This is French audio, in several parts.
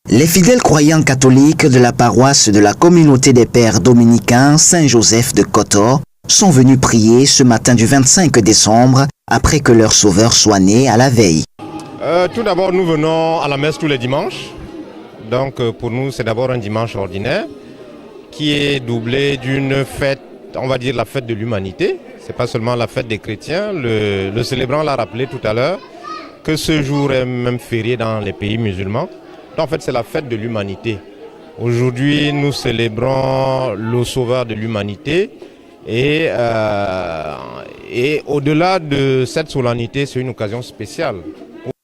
Les fidèles croyants catholiques de la paroisse de la communauté des pères dominicains Saint-Joseph de Kotor sont venus prier ce matin du 25 décembre après que leur sauveur soit né à la veille. Tout d'abord, nous venons à la messe tous les dimanches. Donc pour nous, c'est d'abord un dimanche ordinaire qui est doublé d'une fête, on va dire la fête de l'humanité. Ce n'est pas seulement la fête des chrétiens. Le célébrant l'a rappelé tout à l'heure que ce jour est même férié dans les pays musulmans. En fait, c'est la fête de l'humanité. Aujourd'hui, nous célébrons le sauveur de l'humanité et au-delà de cette solennité, c'est une occasion spéciale.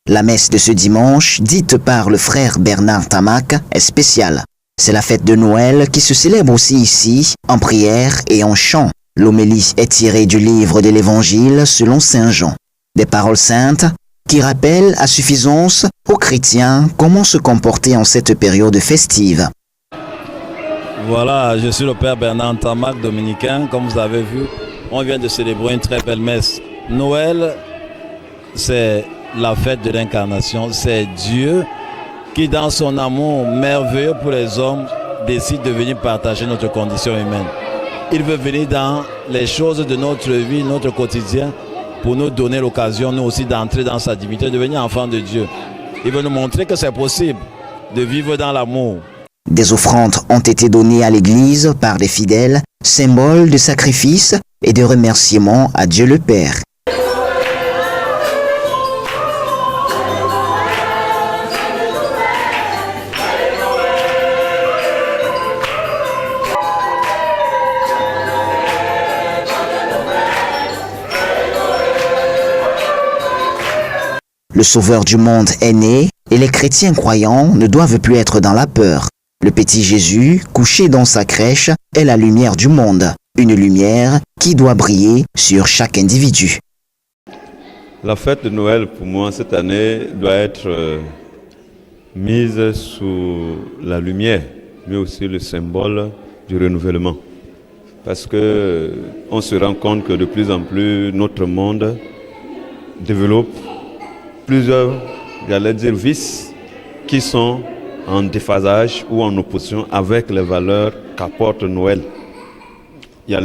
La messe de ce dimanche, dite par le frère Bernard Tamac, est spéciale. C'est la fête de Noël qui se célèbre aussi ici, en prière et en chant. L'homélie est tirée du livre de l'Évangile selon Saint Jean. Des paroles saintes qui rappellent à suffisance aux chrétiens comment se comporter en cette période festive. Voilà, je suis le Père Bernard Tamac, dominicain. Comme vous avez vu, on vient de célébrer une très belle messe. Noël, c'est la fête de l'incarnation. C'est Dieu qui, dans son amour merveilleux pour les hommes, décide de venir partager notre condition humaine. Il veut venir dans les choses de notre vie, notre quotidien, pour nous donner l'occasion, nous aussi, d'entrer dans sa divinité, de devenir enfants de Dieu. Il veut nous montrer que c'est possible de vivre dans l'amour. Des offrandes ont été données à l'Église par les fidèles, symbole de sacrifice et de remerciement à Dieu le Père. Le Sauveur du monde est né et les chrétiens croyants ne doivent plus être dans la peur. Le petit Jésus, couché dans sa crèche, est la lumière du monde. Une lumière qui doit briller sur chaque individu. La fête de Noël, pour moi, cette année, doit être mise sous la lumière, mais aussi le symbole du renouvellement. Parce qu'on se rend compte que de plus en plus, notre monde développe plusieurs, j'allais dire, vices qui sont en déphasage ou en opposition avec les valeurs qu'apporte Noël. Il y a